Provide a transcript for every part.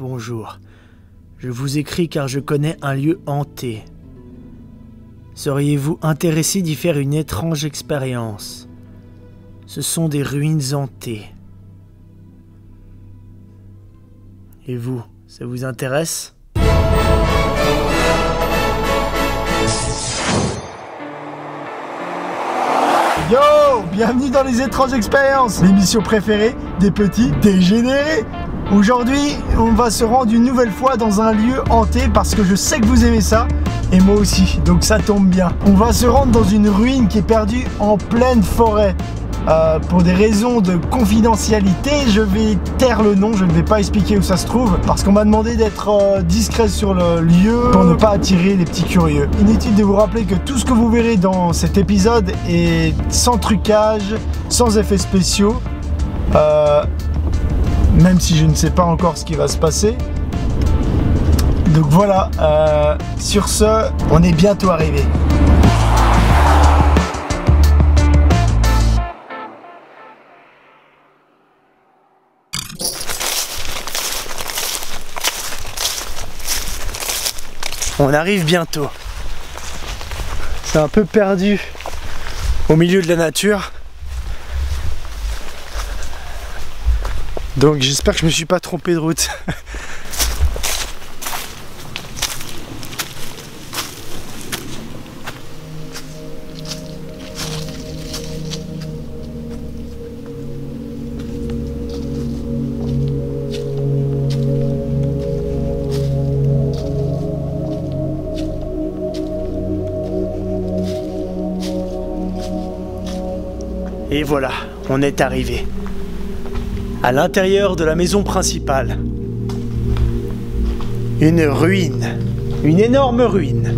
bonjour. Je vous écris car je connais un lieu hanté. Seriez-vous intéressé d'y faire une étrange expérience? Ce sont des ruines hantées. Et vous, ça vous intéresse? Yo, bienvenue dans les étranges expériences, l'émission préférée des petits dégénérés. Aujourd'hui, on va se rendre une nouvelle fois dans un lieu hanté parce que je sais que vous aimez ça et moi aussi, donc ça tombe bien. On va se rendre dans une ruine qui est perdue en pleine forêt. Pour des raisons de confidentialité, je vais taire le nom, je ne vais pas expliquer où ça se trouve parce qu'on m'a demandé d'être discret sur le lieu pour ne pas attirer les petits curieux. Inutile de vous rappeler que tout ce que vous verrez dans cet épisode est sans trucage, sans effets spéciaux, même si je ne sais pas encore ce qui va se passer. Donc voilà, sur ce, on est bientôt arrivé. On arrive bientôt. C'est un peu perdu au milieu de la nature. Donc j'espère que je me suis pas trompé de route. Et voilà, on est arrivé à l'intérieur de la maison principale. Une ruine, une énorme ruine,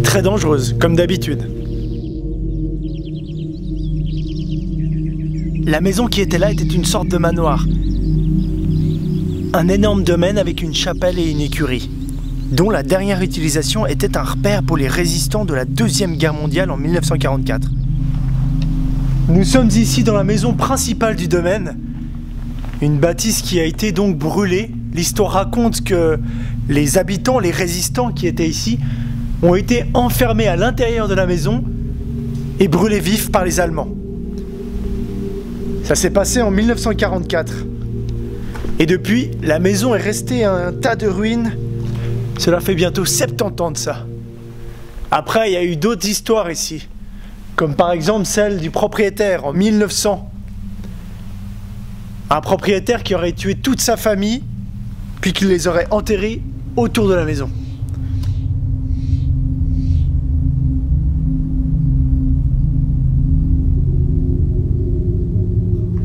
très dangereuse comme d'habitude. La maison qui était là était une sorte de manoir, un énorme domaine avec une chapelle et une écurie, dont la dernière utilisation était un repère pour les résistants de la Deuxième Guerre mondiale en 1944. Nous sommes ici dans la maison principale du domaine, une bâtisse qui a été donc brûlée. L'histoire raconte que les habitants, les résistants qui étaient ici, ont été enfermés à l'intérieur de la maison et brûlés vifs par les Allemands. Ça s'est passé en 1944. Et depuis, la maison est restée un tas de ruines. Cela fait bientôt 70 ans de ça. Après, il y a eu d'autres histoires ici. Comme par exemple celle du propriétaire en 1900. Un propriétaire qui aurait tué toute sa famille, puis qui les aurait enterrés autour de la maison.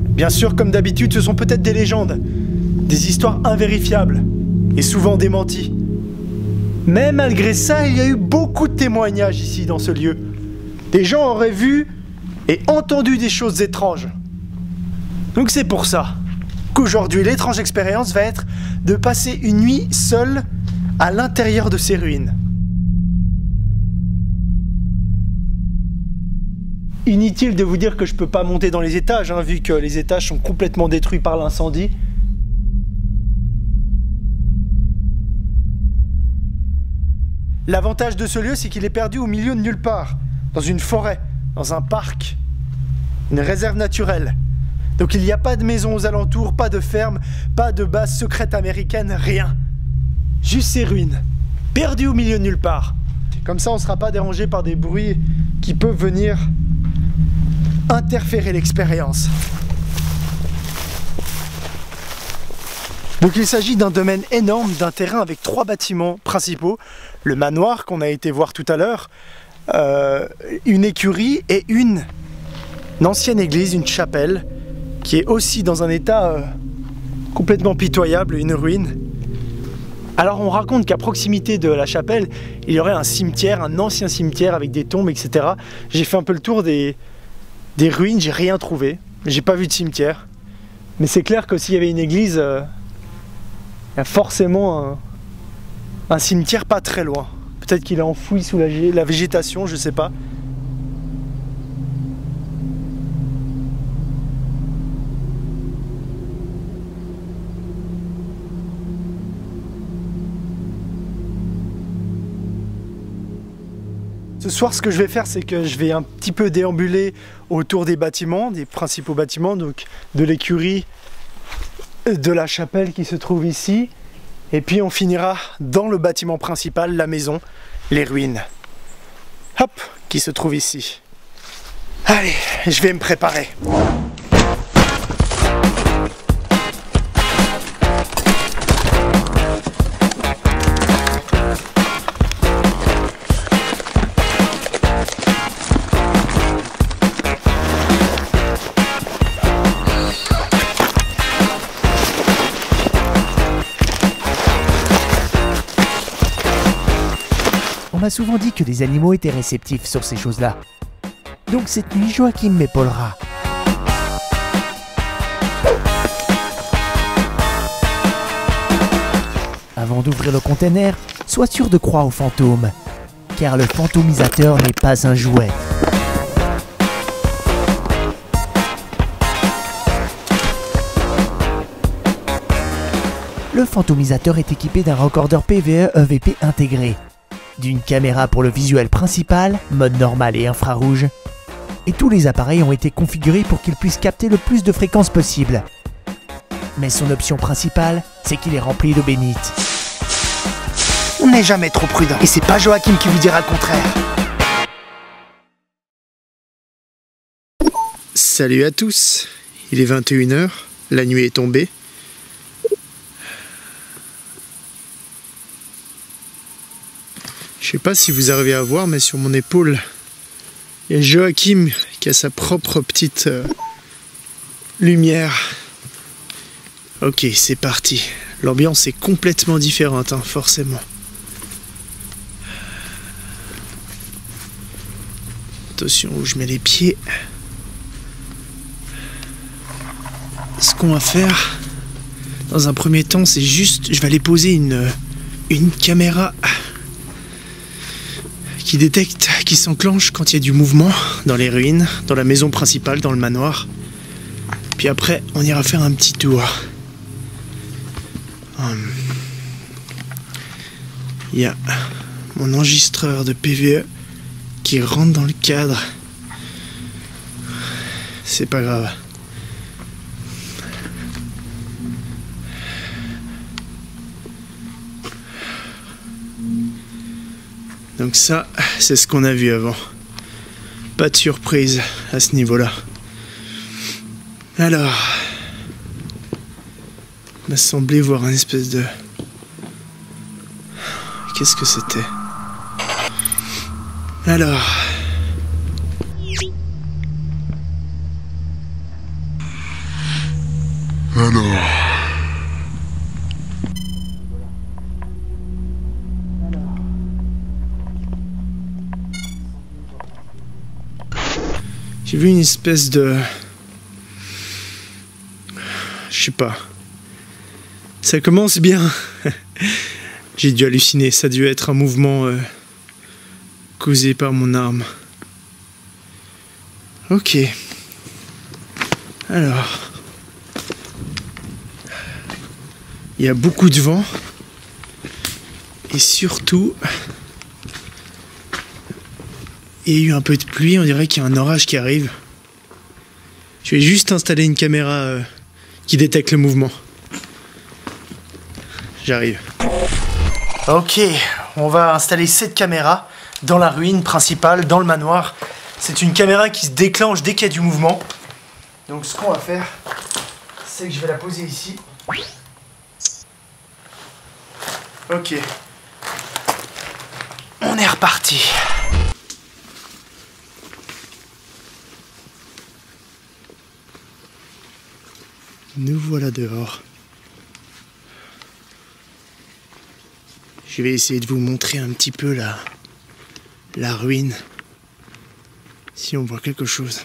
Bien sûr, comme d'habitude, ce sont peut-être des légendes, des histoires invérifiables et souvent démenties. Mais malgré ça, il y a eu beaucoup de témoignages ici dans ce lieu. Des gens auraient vu et entendu des choses étranges. Donc c'est pour ça qu'aujourd'hui l'étrange expérience va être de passer une nuit seule à l'intérieur de ces ruines. Inutile de vous dire que je peux pas monter dans les étages, vu que les étages sont complètement détruits par l'incendie. L'avantage de ce lieu, c'est qu'il est perdu au milieu de nulle part. Dans une forêt, dans un parc, une réserve naturelle. Donc il n'y a pas de maison aux alentours, pas de ferme, pas de base secrète américaine, rien. Juste ces ruines, perdues au milieu de nulle part. Comme ça on ne sera pas dérangé par des bruits qui peuvent venir interférer l'expérience. Donc il s'agit d'un domaine énorme, d'un terrain avec 3 bâtiments principaux. Le manoir qu'on a été voir tout à l'heure, une écurie et une ancienne église, une chapelle, qui est aussi dans un état complètement pitoyable, une ruine. Alors on raconte qu'à proximité de la chapelle, il y aurait un cimetière, un ancien cimetière avec des tombes, etc. J'ai fait un peu le tour des ruines, j'ai rien trouvé, j'ai pas vu de cimetière. Mais c'est clair que s'il y avait une église, il y a forcément un cimetière pas très loin. Peut-être qu'il est enfoui sous la végétation, je sais pas. Ce soir, ce que je vais faire, c'est que je vais un petit peu déambuler autour des bâtiments, des principaux bâtiments, donc de l'écurie, de la chapelle qui se trouve ici. Et puis on finira dans le bâtiment principal, la maison, les ruines. Hop, qui se trouve ici. Allez, je vais me préparer. On m'a souvent dit que les animaux étaient réceptifs sur ces choses-là. Donc cette nuit, Joachim m'épaulera. Avant d'ouvrir le container, sois sûr de croire aux fantômes, car le fantomisateur n'est pas un jouet. Le fantomisateur est équipé d'un recordeur PVE EVP intégré, d'une caméra pour le visuel principal, mode normal et infrarouge, et tous les appareils ont été configurés pour qu'ils puissent capter le plus de fréquences possible. Mais son option principale, c'est qu'il est rempli d'eau bénite. On n'est jamais trop prudent, et c'est pas Joachim qui vous dira le contraire. Salut à tous, il est 21 h, la nuit est tombée. Je sais pas si vous arrivez à voir, mais sur mon épaule, il y a Joachim qui a sa propre petite lumière. Ok, c'est parti. L'ambiance est complètement différente, hein, forcément. Attention où je mets les pieds. Ce qu'on va faire, dans un premier temps, c'est juste, je vais aller poser une caméra qui détecte, qui s'enclenche quand il y a du mouvement dans les ruines, dans la maison principale, dans le manoir. Puis après, on ira faire un petit tour. Il y a mon enregistreur de PVE qui rentre dans le cadre. C'est pas grave. Donc ça, c'est ce qu'on a vu avant. Pas de surprise à ce niveau-là. Alors, il m'a semblé voir une espèce de... Qu'est-ce que c'était? Alors... J'ai vu une espèce de... Je sais pas. Ça commence bien. J'ai dû halluciner. Ça a dû être un mouvement causé par mon arme. Ok. Alors... Il y a beaucoup de vent. Et surtout... Il y a eu un peu de pluie, on dirait qu'il y a un orage qui arrive. Je vais juste installer une caméra qui détecte le mouvement. J'arrive. Ok, on va installer cette caméra dans la ruine principale, dans le manoir. C'est une caméra qui se déclenche dès qu'il y a du mouvement. Donc ce qu'on va faire, c'est que je vais la poser ici. Ok. On est reparti. Nous voilà dehors. Je vais essayer de vous montrer un petit peu la ruine. Si on voit quelque chose.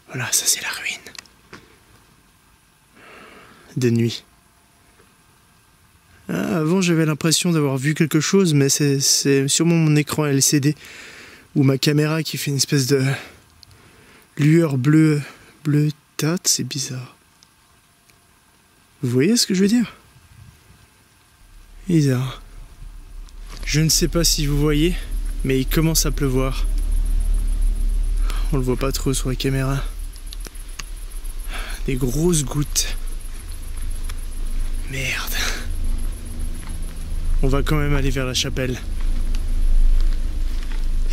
Voilà, ça c'est la ruine. De nuit. Ah, avant j'avais l'impression d'avoir vu quelque chose, mais c'est sûrement mon écran LCD ou ma caméra qui fait une espèce de lueur bleuâtre, c'est bizarre. Vous voyez ce que je veux dire? Bizarre. Je ne sais pas si vous voyez, mais il commence à pleuvoir. On le voit pas trop sur la caméra. Des grosses gouttes. Merde. On va quand même aller vers la chapelle.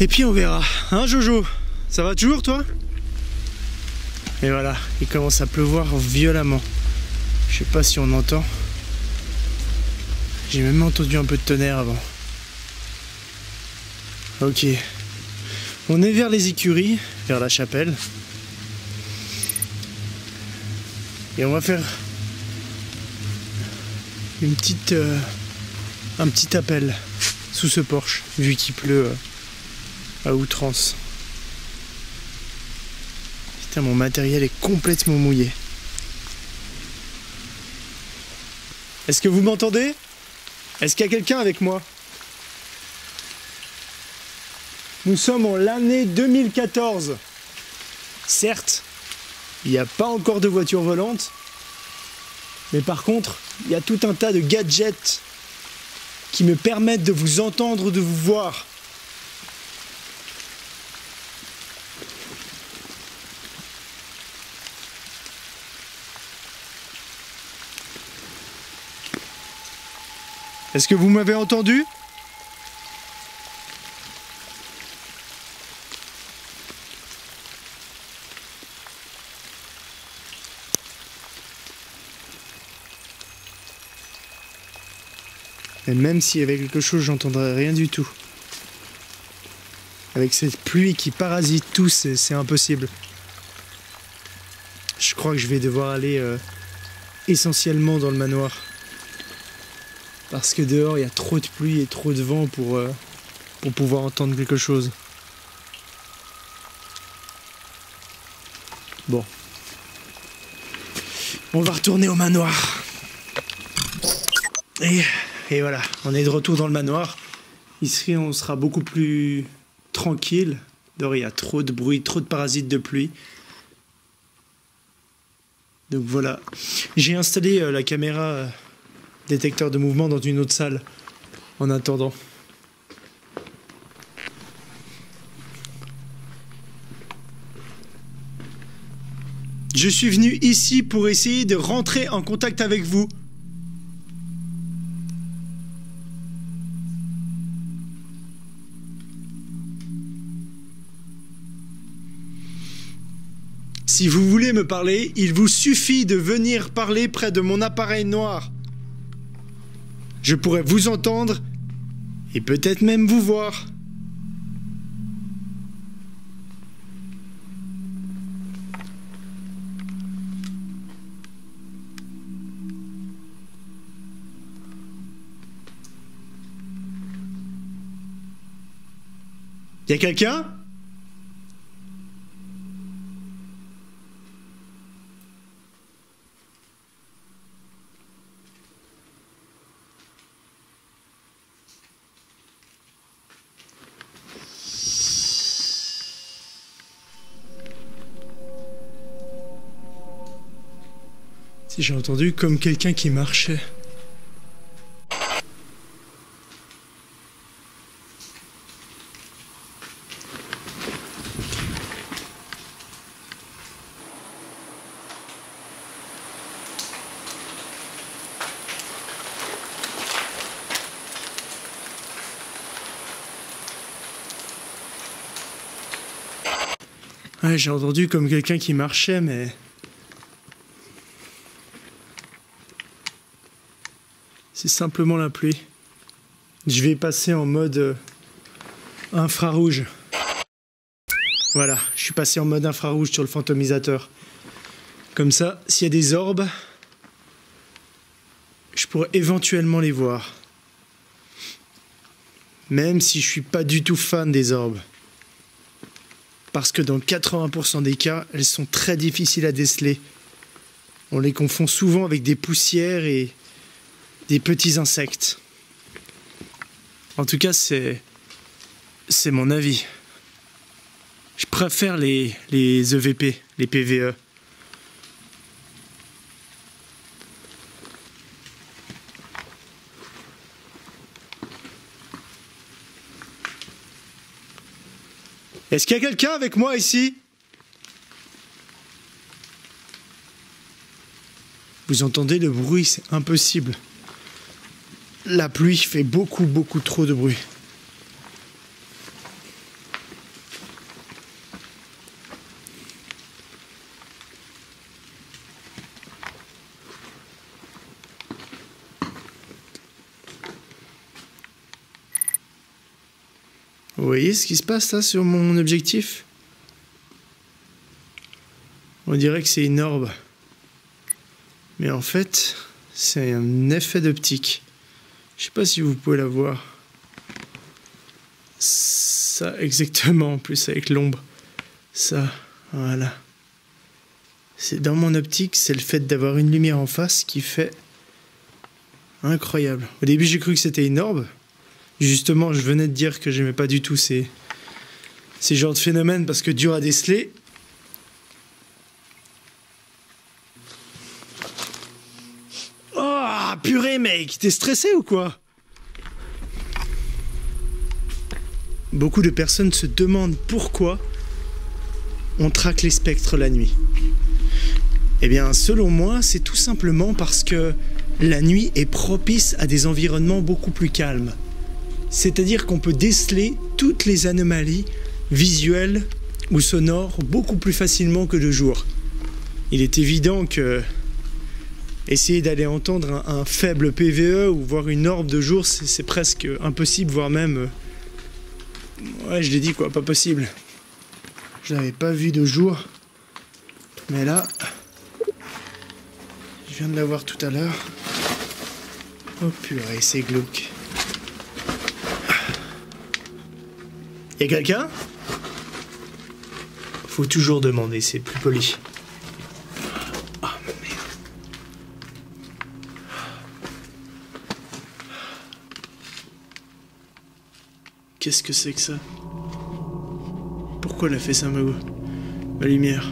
Et puis on verra. Hein Jojo? Ça va toujours toi? Et voilà, il commence à pleuvoir violemment. Je sais pas si on entend. J'ai même entendu un peu de tonnerre avant. Ok. On est vers les écuries, vers la chapelle. Et on va faire une petite, un petit appel sous ce porche, vu qu'il pleut à outrance. Putain, mon matériel est complètement mouillé. Est-ce que vous m'entendez? Est-ce qu'il y a quelqu'un avec moi? Nous sommes en l'année 2014. Certes, il n'y a pas encore de voiture volante, mais par contre, il y a tout un tas de gadgets qui me permettent de vous entendre, de vous voir. Est-ce que vous m'avez entendu? Et même s'il y avait quelque chose, j'entendrais rien du tout. Avec cette pluie qui parasite tout, c'est impossible. Je crois que je vais devoir aller essentiellement dans le manoir. Parce que dehors, il y a trop de pluie et trop de vent pour pouvoir entendre quelque chose. Bon. On va retourner au manoir. Et voilà, on est de retour dans le manoir. Ici, on sera beaucoup plus tranquille. Dehors, il y a trop de bruit, trop de parasites de pluie. Donc voilà. J'ai installé la caméra détecteur de mouvement dans une autre salle en attendant. Je suis venu ici pour essayer de rentrer en contact avec vous. Si vous voulez me parler, il vous suffit de venir parler près de mon appareil noir. Je pourrais vous entendre et peut-être même vous voir. Y a quelqu'un ? Si j'ai entendu comme quelqu'un qui marchait. Ouais, j'ai entendu comme quelqu'un qui marchait, mais... c'est simplement la pluie. Je vais passer en mode infrarouge. Voilà, je suis passé en mode infrarouge sur le phantomisateur. Comme ça, s'il y a des orbes, je pourrais éventuellement les voir. Même si je suis pas du tout fan des orbes. Parce que dans 80% des cas, elles sont très difficiles à déceler. On les confond souvent avec des poussières et des petits insectes. En tout cas, c'est mon avis. Je préfère les EVP, les PVE. Est-ce qu'il y a quelqu'un avec moi ici? Vous entendez le bruit, c'est impossible. La pluie fait beaucoup trop de bruit. Vous voyez ce qui se passe là sur mon objectif? On dirait que c'est une orbe. Mais en fait, c'est un effet d'optique. Je sais pas si vous pouvez la voir. Ça, exactement, en plus avec l'ombre. Ça, voilà. C'est dans mon optique, c'est le fait d'avoir une lumière en face qui fait incroyable. Au début, j'ai cru que c'était une orbe. Justement, je venais de dire que j'aimais pas du tout ces genres de phénomènes parce que dur à déceler. Oh, purée, mec, t'es stressé ou quoi? Beaucoup de personnes se demandent pourquoi on traque les spectres la nuit. Eh bien, selon moi, c'est tout simplement parce que la nuit est propice à des environnements beaucoup plus calmes. C'est-à-dire qu'on peut déceler toutes les anomalies visuelles ou sonores beaucoup plus facilement que de jour. Il est évident que essayer d'aller entendre un faible PVE ou voir une orbe de jour, c'est presque impossible, voire même... Ouais, je l'ai dit quoi, pas possible. Je l'avais pas vu de jour. Mais là... Je viens de la voir tout à l'heure. Oh purée, c'est glauque. Y'a quelqu'un? Faut toujours demander, c'est plus poli. Ah, merde. Qu'est-ce que c'est que ça? Pourquoi elle a fait ça, ma lumière?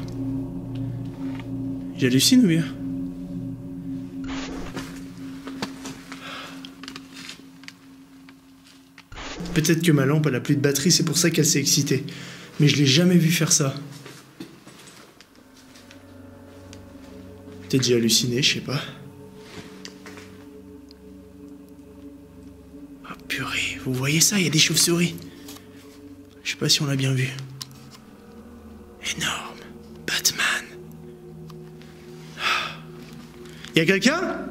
J'hallucine ou bien? Peut-être que ma lampe elle a plus de batterie, c'est pour ça qu'elle s'est excitée. Mais je l'ai jamais vu faire ça. Peut-être j'ai halluciné, je sais pas. Ah purée, vous voyez ça, il y a des chauves-souris. Je sais pas si on l'a bien vu. Énorme. Batman. Y a quelqu'un?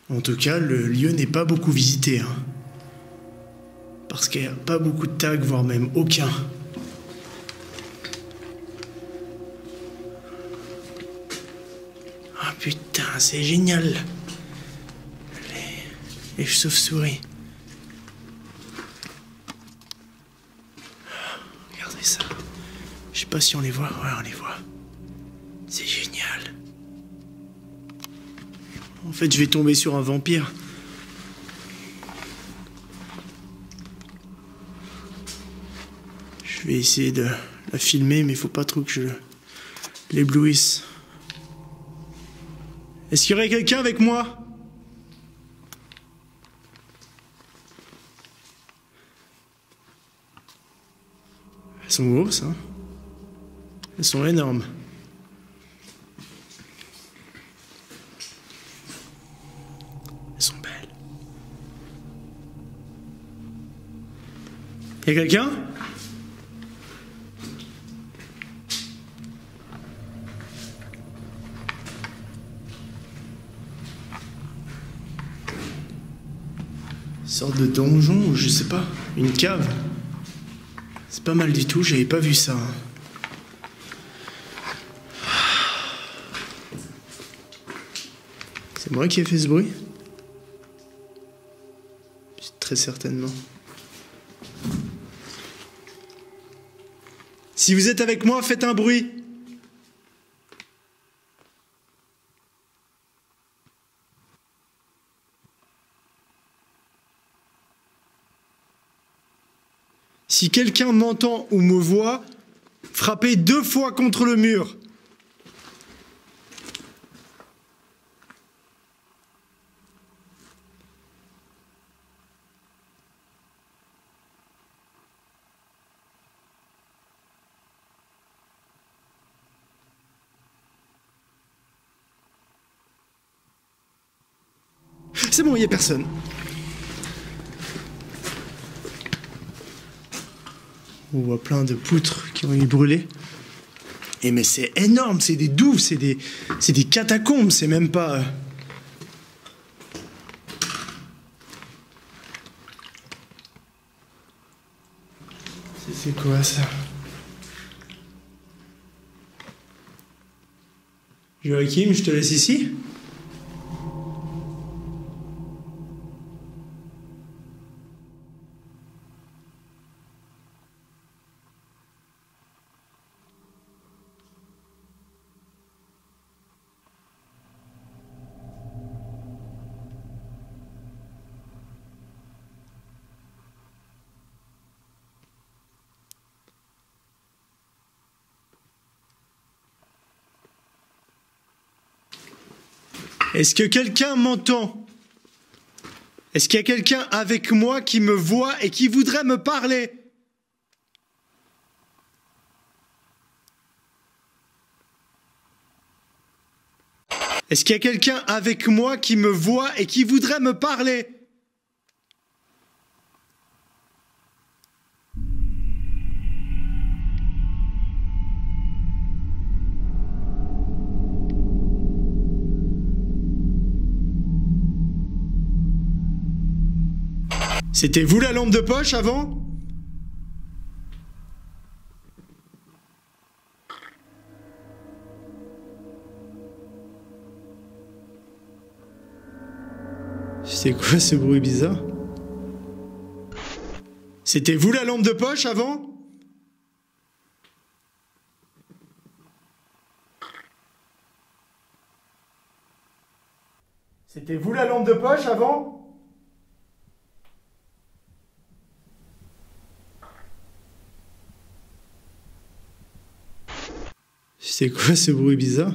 En tout cas, le lieu n'est pas beaucoup visité. Hein. Parce qu'il n'y a pas beaucoup de tags, voire même aucun. Ah putain, c'est génial. Les chauves-souris. Regardez ça. Je sais pas si on les voit. Ouais, on les voit. C'est génial. En fait, je vais tomber sur un vampire. Je vais essayer de la filmer, mais il faut pas trop que je l'éblouisse. Est-ce qu'il y aurait quelqu'un avec moi? Elles sont grosses, hein? Elles sont énormes. Y'a quelqu'un? Une sorte de donjon ou je sais pas, une cave. C'est pas mal du tout, j'avais pas vu ça. Hein. C'est moi qui ai fait ce bruit? Très certainement. Si vous êtes avec moi, faites un bruit. Si quelqu'un m'entend ou me voit, frappez 2 fois contre le mur. C'est bon, il n'y a personne. On voit plein de poutres qui ont été brûlées. Et mais c'est énorme, c'est des douves, c'est des catacombes, c'est même pas... C'est quoi ça? Joachim, je te laisse ici? Est-ce que quelqu'un m'entend? Est-ce qu'il y a quelqu'un avec moi qui me voit et qui voudrait me parler? Est-ce qu'il y a quelqu'un avec moi qui me voit et qui voudrait me parler? C'était vous la lampe de poche avant? C'est quoi ce bruit bizarre? C'était vous la lampe de poche avant? C'était vous la lampe de poche avant? C'est quoi ce bruit bizarre?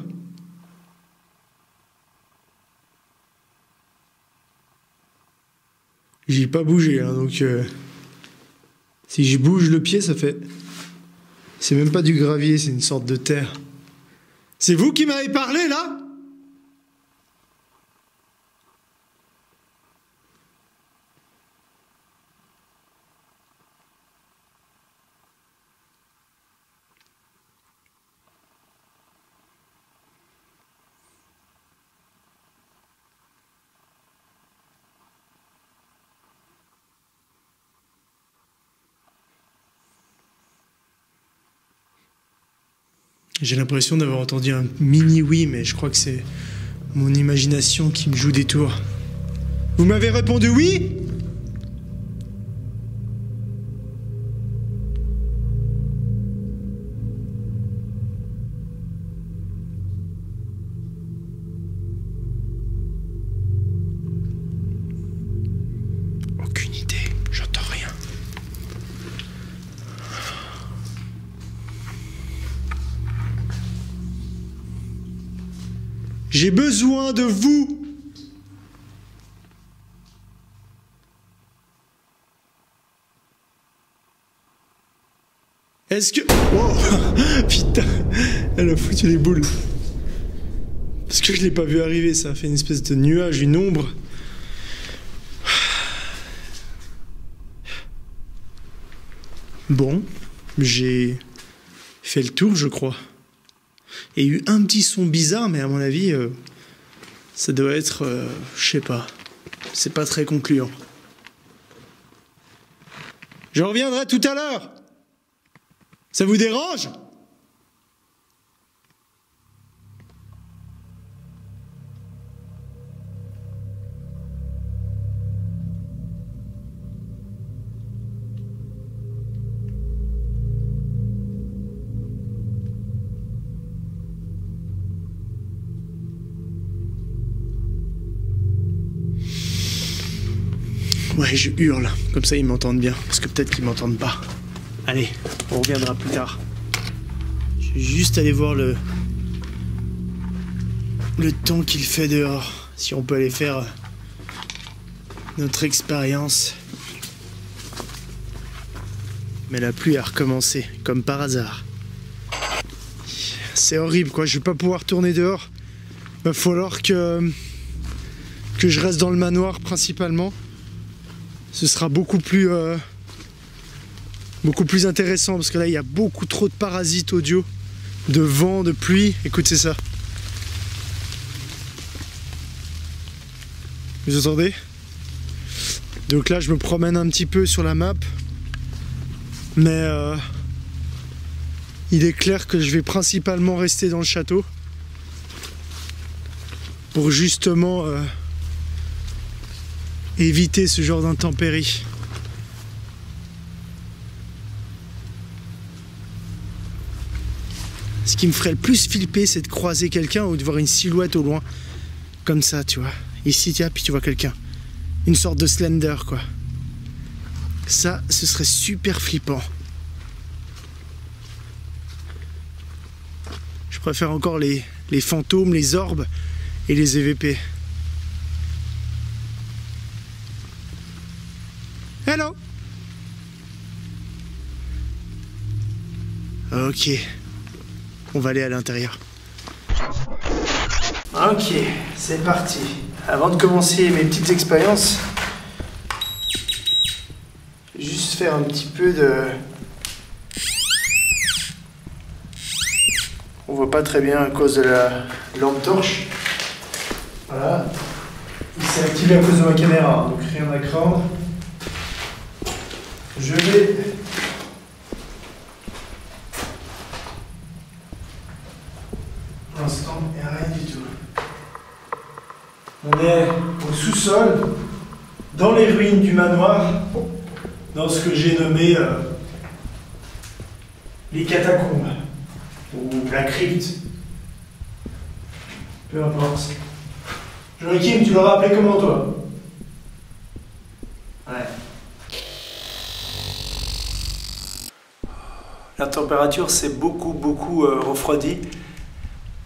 J'ai pas bougé, hein, donc si je bouge le pied, ça fait... C'est même pas du gravier, c'est une sorte de terre. C'est vous qui m'avez parlé, là? J'ai l'impression d'avoir entendu un mini oui, mais je crois que c'est mon imagination qui me joue des tours. Vous m'avez répondu oui? Aucune idée, j'entends rien. J'ai besoin de vous. Est-ce que... Oh putain, elle a foutu les boules. Parce que je l'ai pas vu arriver, ça a fait une espèce de nuage, une ombre. Bon, j'ai fait le tour, je crois. Il y a eu un petit son bizarre, mais à mon avis, ça doit être... je sais pas. C'est pas très concluant. Je reviendrai tout à l'heure. Ça vous dérange ? Ouais, je hurle, comme ça ils m'entendent bien, parce que peut-être qu'ils m'entendent pas. Allez, on reviendra plus tard. Je vais juste aller voir le temps qu'il fait dehors, si on peut aller faire notre expérience. Mais la pluie a recommencé, comme par hasard. C'est horrible quoi, je vais pas pouvoir tourner dehors. Va falloir que que je reste dans le manoir principalement. Ce sera beaucoup plus intéressant parce que là il y a beaucoup trop de parasites audio, de vent, de pluie. Écoutez ça. Vous entendez? Donc là je me promène un petit peu sur la map, mais il est clair que je vais principalement rester dans le château pour justement éviter ce genre d'intempéries. Ce qui me ferait le plus flipper, c'est de croiser quelqu'un ou de voir une silhouette au loin, comme ça, tu vois. Ici, tiens, puis tu vois quelqu'un. Une sorte de Slender, quoi. Ça, ce serait super flippant. Je préfère encore les fantômes, les orbes et les EVP. Hello. Ok. On va aller à l'intérieur. Ok, c'est parti. Avant de commencer mes petites expériences, juste faire un petit peu de... On voit pas très bien à cause de la lampe torche. Voilà. Il s'est activé à cause de ma caméra, donc rien à craindre. Je vais... Pour l'instant, il n'y a rien du tout. On est au sous-sol, dans les ruines du manoir, dans ce que j'ai nommé les catacombes, ou la crypte. Peu importe. Joachim, tu l'auras appelé comment toi? Ouais. La température s'est beaucoup refroidie.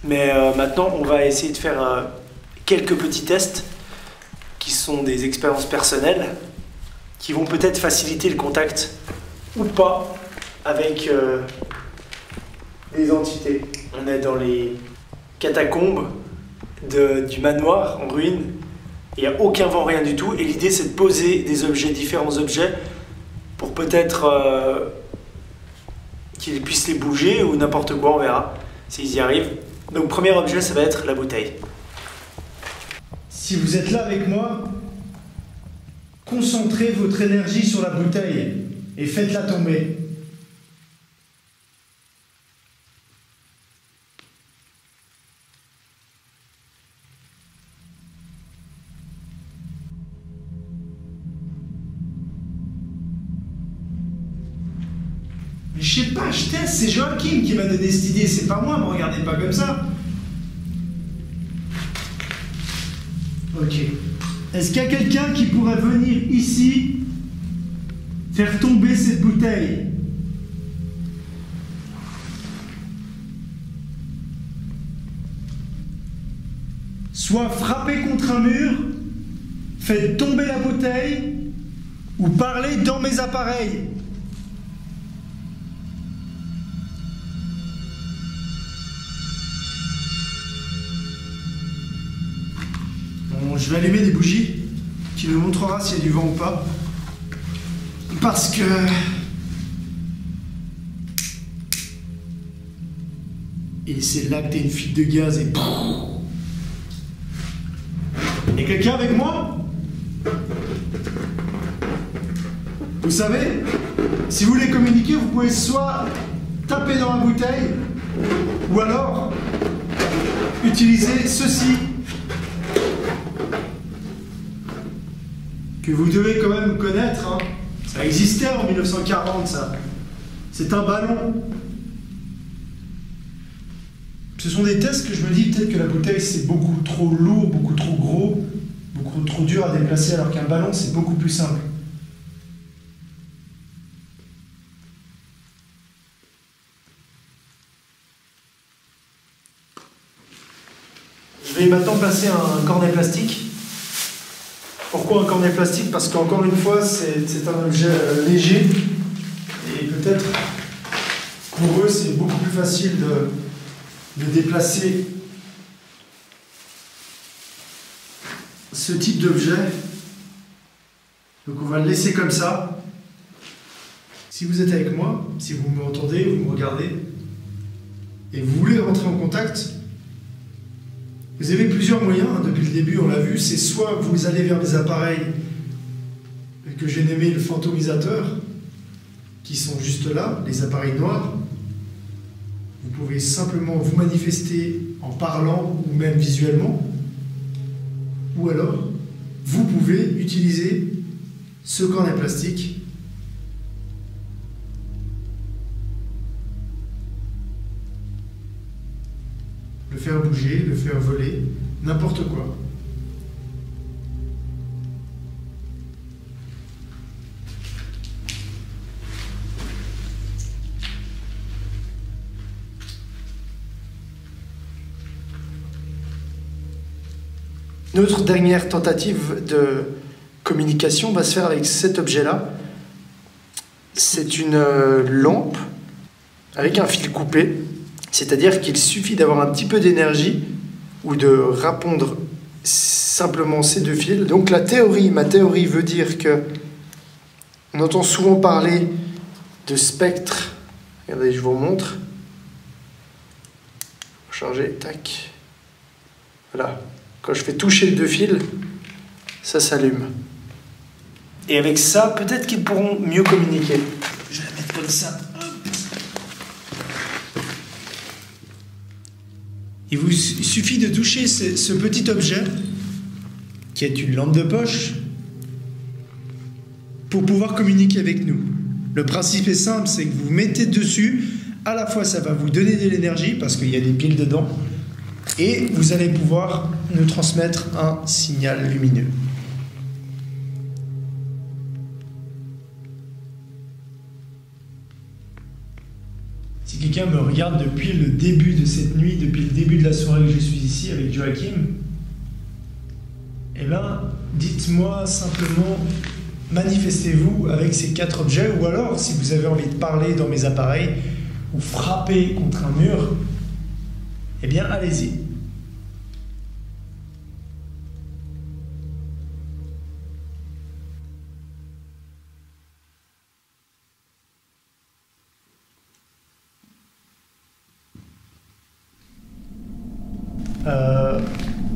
Mais maintenant, on va essayer de faire quelques petits tests qui sont des expériences personnelles qui vont peut-être faciliter le contact ou pas avec des entités. On est dans les catacombes du manoir en ruine. Il n'y a aucun vent, rien du tout. Et l'idée, c'est de poser des objets, différents objets, pour peut-être qu'ils puissent les bouger ou n'importe quoi, on verra s'ils y arrivent. Donc premier objet, ça va être la bouteille. Si vous êtes là avec moi, concentrez votre énergie sur la bouteille et faites-la tomber. Mais je sais pas, je teste, c'est Joachim qui m'a donné cette idée, c'est pas moi, me regardez pas comme ça. Ok. Est-ce qu'il y a quelqu'un qui pourrait venir ici faire tomber cette bouteille? Soit frapper contre un mur, faites tomber la bouteille, ou parler dans mes appareils. Bon, je vais allumer des bougies qui nous montrera s'il y a du vent ou pas. Parce que... Et c'est là que t'as une fuite de gaz et... Et quelqu'un avec moi? Vous savez, si vous voulez communiquer, vous pouvez soit taper dans la bouteille, ou alors utiliser ceci, que vous devez quand même connaître, hein. Ça existait en 1940, ça. C'est un ballon. Ce sont des tests que je me dis peut-être que la bouteille c'est beaucoup trop lourd, beaucoup trop gros, beaucoup trop dur à déplacer, alors qu'un ballon c'est beaucoup plus simple. Je vais maintenant placer un cornet plastique. Pourquoi un cornet plastique? Parce qu'encore une fois, c'est un objet léger et peut-être pour eux c'est beaucoup plus facile de déplacer ce type d'objet. Donc on va le laisser comme ça. Si vous êtes avec moi, si vous m'entendez, vous me regardez, et vous voulez rentrer en contact, vous avez plusieurs moyens, hein, depuis le début on l'a vu, c'est soit vous allez vers des appareils que j'ai nommé le fantomisateur, qui sont juste là, les appareils noirs. Vous pouvez simplement vous manifester en parlant ou même visuellement. Ou alors, vous pouvez utiliser ce cornet plastique le faire bouger, le faire voler, n'importe quoi. Notre dernière tentative de communication va se faire avec cet objet-là. C'est une lampe avec un fil coupé, c'est-à-dire qu'il suffit d'avoir un petit peu d'énergie ou de répondre simplement ces deux fils. Donc ma théorie veut dire que on entend souvent parler de spectre. Regardez, je vous remontre. Charger, tac. Voilà. Quand je fais toucher les deux fils, ça s'allume. Et avec ça, peut-être qu'ils pourront mieux communiquer. Je vais la mettre comme ça. Il vous suffit de toucher ce petit objet, qui est une lampe de poche, pour pouvoir communiquer avec nous. Le principe est simple, c'est que vous mettez dessus, à la fois ça va vous donner de l'énergie, parce qu'il y a des piles dedans, et vous allez pouvoir nous transmettre un signal lumineux. Si quelqu'un me regarde depuis le début de cette nuit, depuis le début de la soirée que je suis ici avec Joachim, eh bien, dites-moi simplement, manifestez-vous avec ces 4 objets, ou alors, si vous avez envie de parler dans mes appareils, ou frapper contre un mur, eh bien, allez-y.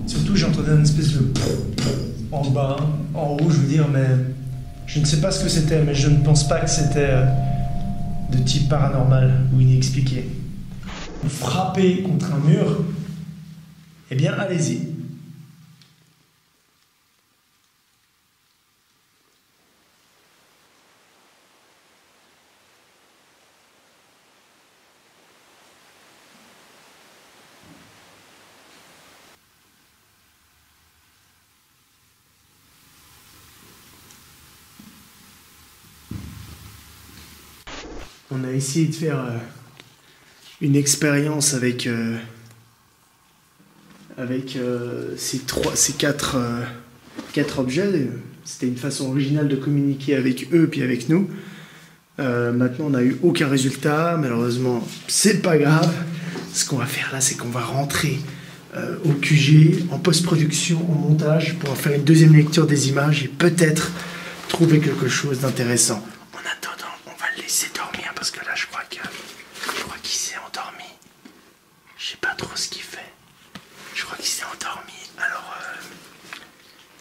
Surtout j'entendais une espèce de en bas, en haut je veux dire, mais je ne sais pas ce que c'était, mais je ne pense pas que c'était de type paranormal ou inexpliqué. Vous frappez contre un mur, eh bien allez-y. On a essayé de faire une expérience avec ces quatre objets. C'était une façon originale de communiquer avec eux puis avec nous. Maintenant, on n'a eu aucun résultat. Malheureusement, c'est pas grave. Ce qu'on va faire là, c'est qu'on va rentrer au QG, en post-production, en montage, pour faire une deuxième lecture des images et peut-être trouver quelque chose d'intéressant. En attendant, on va le laisser dormir parce que là, je crois qu'il s'est endormi. Je sais pas trop ce qu'il fait. Je crois qu'il s'est endormi. Alors,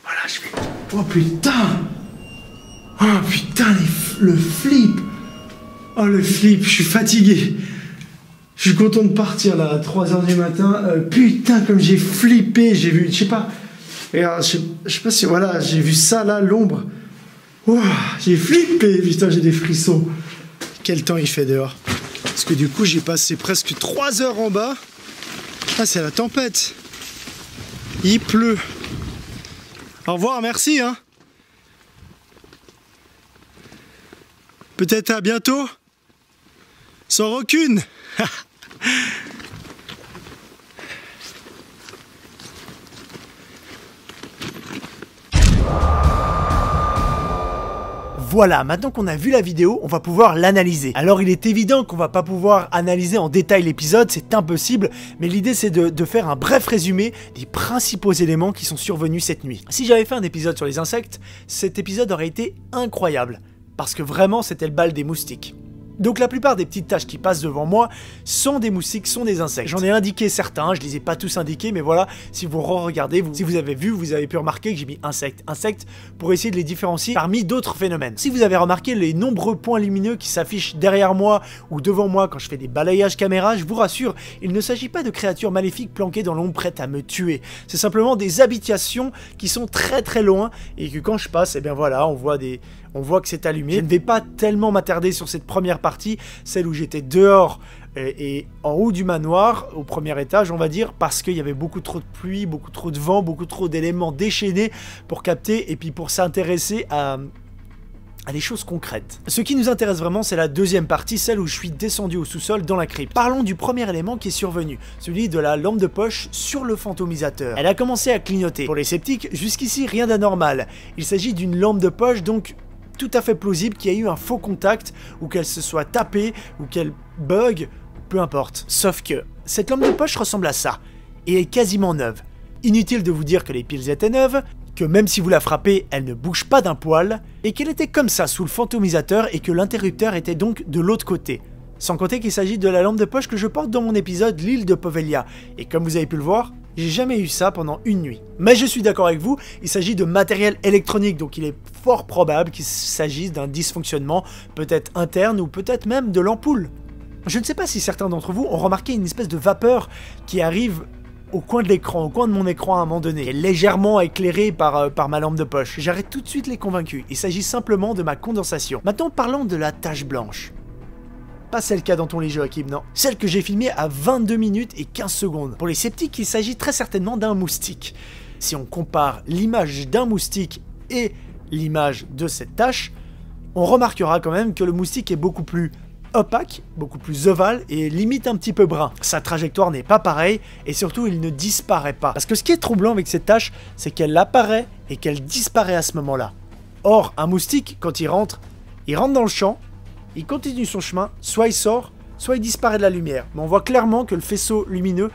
voilà, je vais... Oh putain! Oh putain, le flip! Oh le flip, je suis fatigué. Je suis content de partir là à 3h du matin. Putain, comme j'ai flippé, j'ai vu, je sais pas. Regarde, je sais pas si, voilà, j'ai vu ça là, l'ombre. Oh, j'ai flippé, putain, j'ai des frissons. Quel temps il fait dehors? Parce que du coup, j'ai passé presque 3 heures en bas. Ah, c'est la tempête. Il pleut. Au revoir, merci, hein. Peut-être à bientôt. Sans rancune. Voilà, maintenant qu'on a vu la vidéo, on va pouvoir l'analyser. Alors il est évident qu'on va pas pouvoir analyser en détail l'épisode, c'est impossible, mais l'idée c'est de faire un bref résumé des principaux éléments qui sont survenus cette nuit. Si j'avais fait un épisode sur les insectes, cet épisode aurait été incroyable, parce que vraiment c'était le bal des moustiques. Donc la plupart des petites taches qui passent devant moi sont des moustiques, sont des insectes. J'en ai indiqué certains, je les ai pas tous indiqués, mais voilà, si vous regardez, si vous avez vu, vous avez pu remarquer que j'ai mis insectes pour essayer de les différencier parmi d'autres phénomènes. Si vous avez remarqué les nombreux points lumineux qui s'affichent derrière moi ou devant moi quand je fais des balayages caméra, je vous rassure, il ne s'agit pas de créatures maléfiques planquées dans l'ombre prêtes à me tuer. C'est simplement des habitations qui sont très très loin et que quand je passe, eh bien voilà, on voit que c'est allumé. Je ne vais pas tellement m'attarder sur cette première partie, celle où j'étais dehors et en haut du manoir, au premier étage on va dire, parce qu'il y avait beaucoup trop de pluie, beaucoup trop de vent, beaucoup trop d'éléments déchaînés pour capter et puis pour s'intéresser à des choses concrètes. Ce qui nous intéresse vraiment, c'est la deuxième partie, celle où je suis descendu au sous-sol dans la crypte. Parlons du premier élément qui est survenu, celui de la lampe de poche sur le fantomisateur. Elle a commencé à clignoter. Pour les sceptiques, jusqu'ici rien d'anormal. Il s'agit d'une lampe de poche, donc tout à fait plausible qu'il y ait eu un faux contact, ou qu'elle se soit tapée, ou qu'elle bug, peu importe. Sauf que cette lampe de poche ressemble à ça, et est quasiment neuve. Inutile de vous dire que les piles étaient neuves, que même si vous la frappez, elle ne bouge pas d'un poil, et qu'elle était comme ça sous le fantomisateur et que l'interrupteur était donc de l'autre côté. Sans compter qu'il s'agit de la lampe de poche que je porte dans mon épisode L'île de Povelia, et comme vous avez pu le voir, j'ai jamais eu ça pendant une nuit. Mais je suis d'accord avec vous, il s'agit de matériel électronique, donc il est fort probable qu'il s'agisse d'un dysfonctionnement, peut-être interne ou peut-être même de l'ampoule. Je ne sais pas si certains d'entre vous ont remarqué une espèce de vapeur qui arrive au coin de l'écran, au coin de mon écran à un moment donné, qui est légèrement éclairé par ma lampe de poche. J'arrête tout de suite les convaincus, il s'agit simplement de ma condensation. Maintenant parlons de la tache blanche. Pas celle qu'a dans ton lit Joachim, non. Celle que j'ai filmée à 22 minutes et 15 secondes. Pour les sceptiques, il s'agit très certainement d'un moustique. Si on compare l'image d'un moustique et l'image de cette tache, on remarquera quand même que le moustique est beaucoup plus opaque, beaucoup plus ovale et limite un petit peu brun. Sa trajectoire n'est pas pareille et surtout il ne disparaît pas. Parce que ce qui est troublant avec cette tache, c'est qu'elle apparaît et qu'elle disparaît à ce moment-là. Or, un moustique, quand il rentre dans le champ, il continue son chemin, soit il sort, soit il disparaît de la lumière. Mais on voit clairement que le faisceau lumineux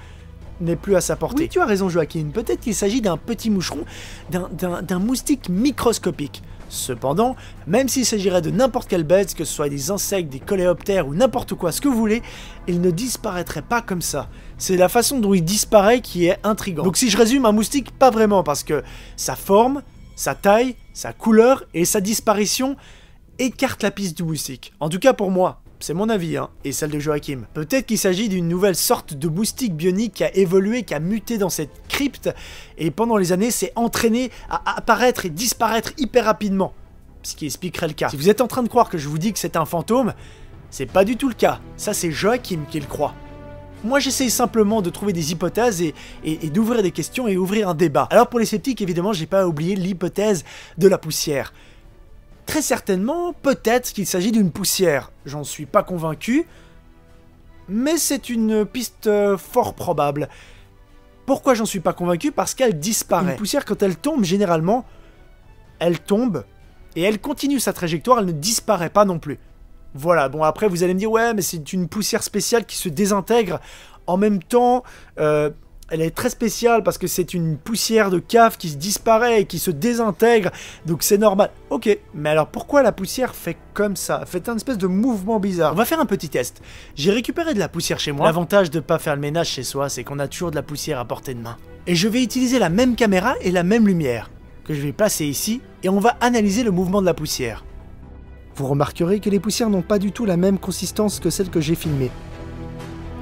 n'est plus à sa portée. Oui, tu as raison Joachim, peut-être qu'il s'agit d'un petit moucheron, d'un moustique microscopique. Cependant, même s'il s'agirait de n'importe quelle bête, que ce soit des insectes, des coléoptères ou n'importe quoi, ce que vous voulez, il ne disparaîtrait pas comme ça. C'est la façon dont il disparaît qui est intrigante. Donc si je résume, un moustique, pas vraiment, parce que sa forme, sa taille, sa couleur et sa disparition écarte la piste du moustique. En tout cas pour moi, c'est mon avis, hein, et celle de Joachim. Peut-être qu'il s'agit d'une nouvelle sorte de moustique bionique qui a évolué, qui a muté dans cette crypte, et pendant les années s'est entraîné à apparaître et disparaître hyper rapidement. Ce qui expliquerait le cas. Si vous êtes en train de croire que je vous dis que c'est un fantôme, c'est pas du tout le cas. Ça c'est Joachim qui le croit. Moi j'essaye simplement de trouver des hypothèses et d'ouvrir des questions et ouvrir un débat. Alors pour les sceptiques, évidemment, j'ai pas oublié l'hypothèse de la poussière. Très certainement, peut-être qu'il s'agit d'une poussière. J'en suis pas convaincu, mais c'est une piste fort probable. Pourquoi j'en suis pas convaincu? Parce qu'elle disparaît. Une poussière, quand elle tombe, généralement, elle tombe et elle continue sa trajectoire, elle ne disparaît pas non plus. Voilà, bon après vous allez me dire, ouais, mais c'est une poussière spéciale qui se désintègre. En même temps, elle est très spéciale parce que c'est une poussière de cave qui se disparaît et qui se désintègre, donc c'est normal. Ok, mais alors pourquoi la poussière fait comme ça? Fait un espèce de mouvement bizarre. On va faire un petit test. J'ai récupéré de la poussière chez moi. L'avantage de ne pas faire le ménage chez soi, c'est qu'on a toujours de la poussière à portée de main. Et je vais utiliser la même caméra et la même lumière, que je vais placer ici, et on va analyser le mouvement de la poussière. Vous remarquerez que les poussières n'ont pas du tout la même consistance que celle que j'ai filmée.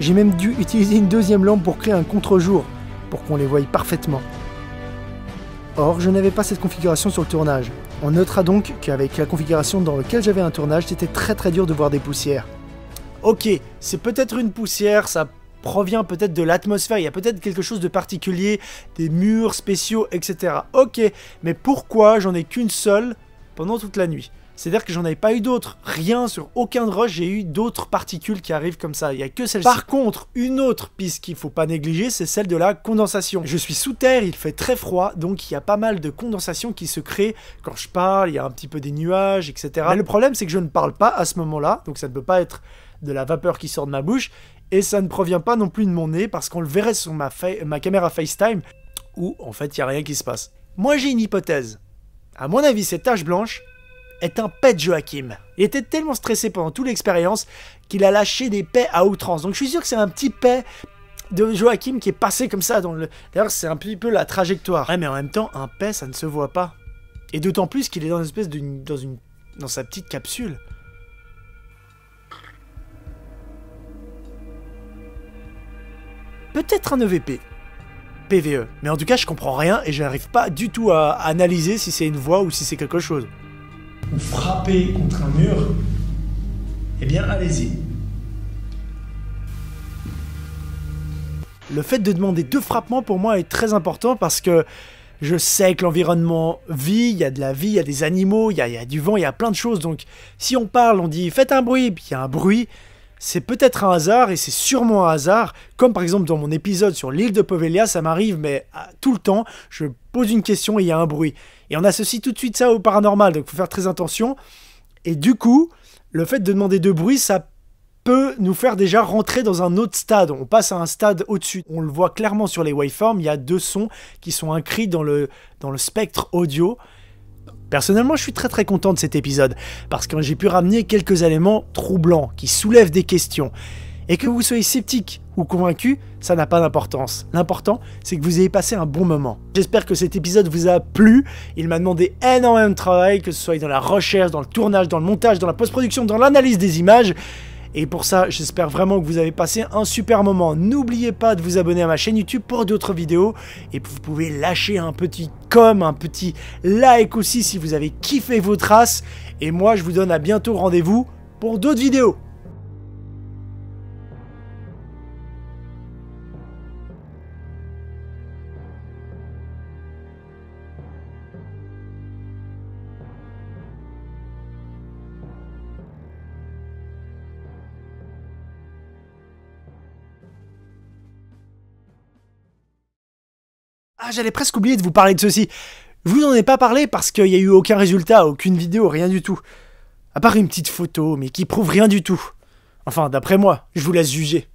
J'ai même dû utiliser une deuxième lampe pour créer un contre-jour, pour qu'on les voie parfaitement. Or, je n'avais pas cette configuration sur le tournage. On notera donc qu'avec la configuration dans laquelle j'avais un tournage, c'était très dur de voir des poussières. Ok, c'est peut-être une poussière, ça provient peut-être de l'atmosphère, il y a peut-être quelque chose de particulier, des murs spéciaux, etc. Ok, mais pourquoi j'en ai qu'une seule pendant toute la nuit? C'est-à-dire que j'en avais pas eu d'autres. Rien, sur aucun de rush, j'ai eu d'autres particules qui arrivent comme ça. Il n'y a que celle-ci. Par contre, une autre piste qu'il faut pas négliger, c'est celle de la condensation. Je suis sous terre, il fait très froid, donc il y a pas mal de condensation qui se crée quand je parle, il y a un petit peu des nuages, etc. Mais le problème, c'est que je ne parle pas à ce moment-là, donc ça ne peut pas être de la vapeur qui sort de ma bouche, et ça ne provient pas non plus de mon nez, parce qu'on le verrait sur ma caméra FaceTime, où en fait, il n'y a rien qui se passe. Moi, j'ai une hypothèse. À mon avis, cette tache blanche est un pet de Joachim. Il était tellement stressé pendant toute l'expérience qu'il a lâché des pets à outrance. Donc je suis sûr que c'est un petit pet de Joachim qui est passé comme ça dans le... D'ailleurs, c'est un petit peu la trajectoire. Ouais, mais en même temps, un pet, ça ne se voit pas. Et d'autant plus qu'il est dans une espèce dans sa petite capsule. Peut-être un EVP. PVE. Mais en tout cas, je comprends rien et je n'arrive pas du tout à analyser si c'est une voix ou si c'est quelque chose. Ou frapper contre un mur, eh bien allez-y. Le fait de demander 2 frappements pour moi est très important parce que je sais que l'environnement vit, il y a de la vie, il y a des animaux, il y a du vent, il y a plein de choses. Donc si on parle, on dit faites un bruit, puis il y a un bruit, c'est peut-être un hasard et c'est sûrement un hasard. Comme par exemple dans mon épisode sur l'île de Poveglia, ça m'arrive mais tout le temps, je pose une question et il y a un bruit. Et on associe tout de suite ça au paranormal, donc il faut faire très attention. Et du coup, le fait de demander 2 bruits, ça peut nous faire déjà rentrer dans un autre stade. On passe à un stade au-dessus. On le voit clairement sur les waveforms, il y a 2 sons qui sont inscrits dans le spectre audio. Personnellement, je suis très content de cet épisode, parce que j'ai pu ramener quelques éléments troublants, qui soulèvent des questions. Et que vous soyez sceptique ou convaincu, ça n'a pas d'importance. L'important, c'est que vous ayez passé un bon moment. J'espère que cet épisode vous a plu. Il m'a demandé énormément de travail, que ce soit dans la recherche, dans le tournage, dans le montage, dans la post-production, dans l'analyse des images. Et pour ça, j'espère vraiment que vous avez passé un super moment. N'oubliez pas de vous abonner à ma chaîne YouTube pour d'autres vidéos. Et vous pouvez lâcher un petit un petit like aussi si vous avez kiffé vos traces. Et moi, je vous donne à bientôt rendez-vous pour d'autres vidéos. Ah, j'allais presque oublier de vous parler de ceci. Je vous en ai pas parlé parce qu'il n'y a eu aucun résultat, aucune vidéo, rien du tout. À part une petite photo, mais qui prouve rien du tout. Enfin, d'après moi, je vous laisse juger.